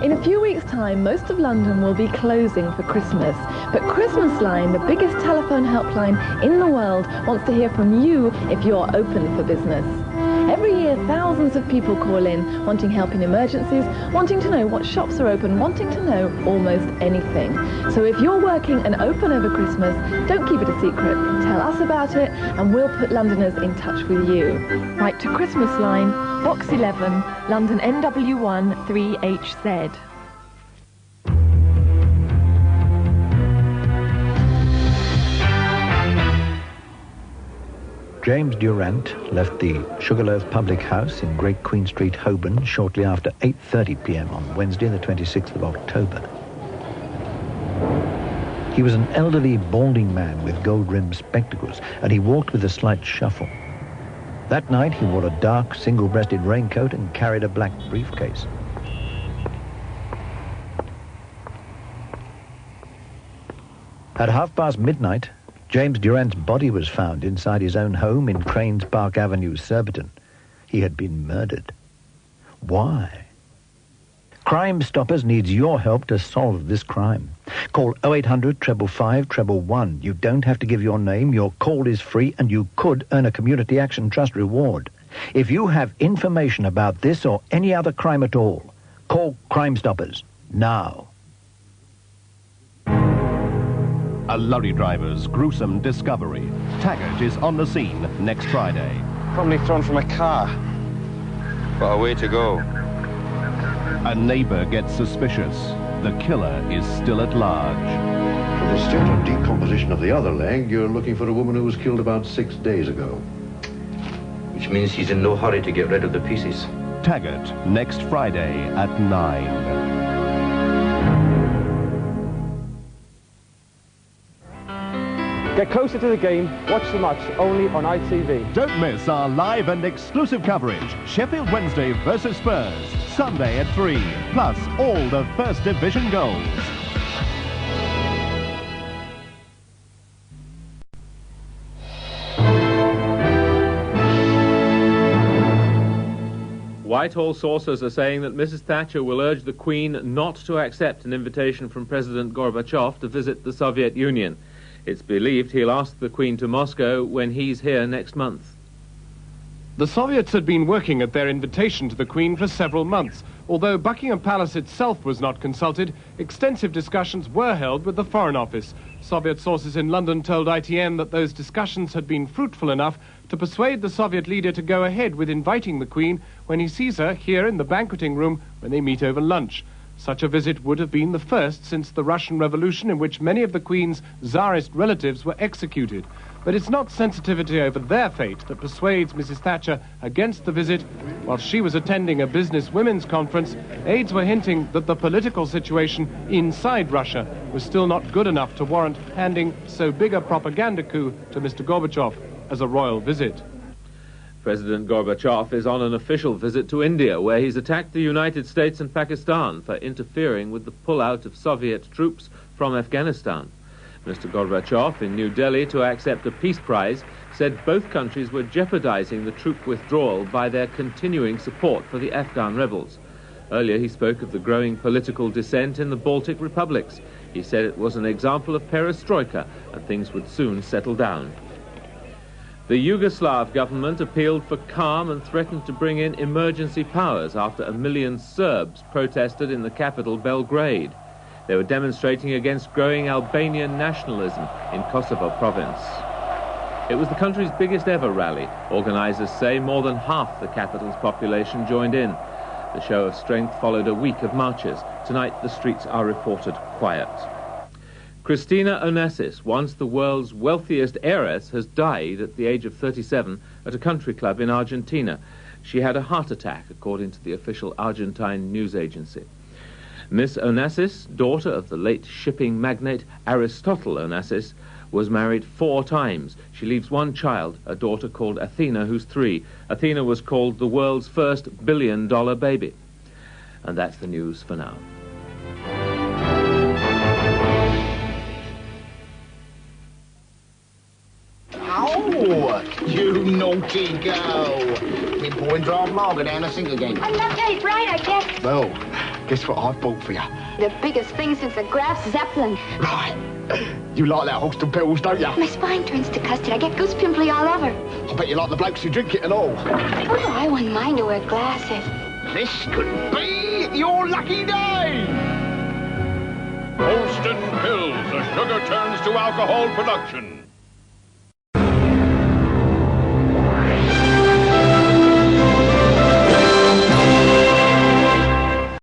In a few weeks' time, most of London will be closing for Christmas. But Christmas Line, the biggest telephone helpline in the world, wants to hear from you if you're open for business. Every year, thousands of people call in, wanting help in emergencies, wanting to know what shops are open, wanting to know almost anything. So if you're working and open over Christmas, don't keep it a secret. Tell us about it, and we'll put Londoners in touch with you. Write to Christmas Line, Box 11, London NW1 3HZ. James Durant left the Sugarloaf Public House in Great Queen Street, Holborn, shortly after 8:30 p.m. on Wednesday, the 26th of October. He was an elderly, balding man with gold-rimmed spectacles, and he walked with a slight shuffle. That night, he wore a dark, single-breasted raincoat and carried a black briefcase. At midnight, James Durant's body was found inside his own home in Cranes Park Avenue, Surbiton. He had been murdered. Why? Crime Stoppers needs your help to solve this crime. Call 0800 555 111. You don't have to give your name, your call is free, and you could earn a Community Action Trust reward. If you have information about this or any other crime at all, call Crime Stoppers now. A lorry driver's gruesome discovery. Taggart is on the scene next Friday. Probably thrown from a car. What a way to go. A neighbor gets suspicious. The killer is still at large. For the state of decomposition of the other leg, you're looking for a woman who was killed about 6 days ago. Which means he's in no hurry to get rid of the pieces. Taggart, next Friday at 9. Get closer to the game, watch the match, only on ITV. Don't miss our live and exclusive coverage. Sheffield Wednesday versus Spurs, Sunday at 3, plus all the First Division goals. Whitehall sources are saying that Mrs. Thatcher will urge the Queen not to accept an invitation from President Gorbachev to visit the Soviet Union. It's believed he'll ask the Queen to Moscow when he's here next month. The Soviets had been working at their invitation to the Queen for several months. Although Buckingham Palace itself was not consulted, extensive discussions were held with the Foreign Office. Soviet sources in London told ITN that those discussions had been fruitful enough to persuade the Soviet leader to go ahead with inviting the Queen when he sees her here in the banqueting room when they meet over lunch. Such a visit would have been the first since the Russian Revolution, in which many of the Queen's Tsarist relatives were executed. But it's not sensitivity over their fate that persuades Mrs. Thatcher against the visit. While she was attending a business women's conference, aides were hinting that the political situation inside Russia was still not good enough to warrant handing so big a propaganda coup to Mr. Gorbachev as a royal visit. President Gorbachev is on an official visit to India, where he's attacked the United States and Pakistan for interfering with the pullout of Soviet troops from Afghanistan. Mr. Gorbachev, in New Delhi to accept a peace prize, said both countries were jeopardizing the troop withdrawal by their continuing support for the Afghan rebels. Earlier, he spoke of the growing political dissent in the Baltic republics. He said it was an example of perestroika and things would soon settle down. The Yugoslav government appealed for calm and threatened to bring in emergency powers after 1 million Serbs protested in the capital, Belgrade. They were demonstrating against growing Albanian nationalism in Kosovo province. It was the country's biggest ever rally. Organisers say more than half the capital's population joined in. The show of strength followed a week of marches. Tonight, the streets are reported quiet. Christina Onassis, once the world's wealthiest heiress, has died at the age of 37 at a country club in Argentina. She had a heart attack, according to the official Argentine news agency. Miss Onassis, daughter of the late shipping magnate Aristotle Onassis, was married 4 times. She leaves 1 child, a daughter called Athena, who's 3. Athena was called the world's first billion-dollar baby. And that's the news for now. Oh, you naughty girl. Been pouring draft lager down the sink again. I love that, right, I guess. Well, Guess what I've bought for you? The biggest thing since the Graf Zeppelin. Right. You like that Holsten pills, don't you? My spine turns to custard. I get goose pimply all over. I bet you like the blokes who drink it and all. Oh, I wouldn't mind to wear glasses. This could be your lucky day! Holsten pills, a sugar turns to alcohol production.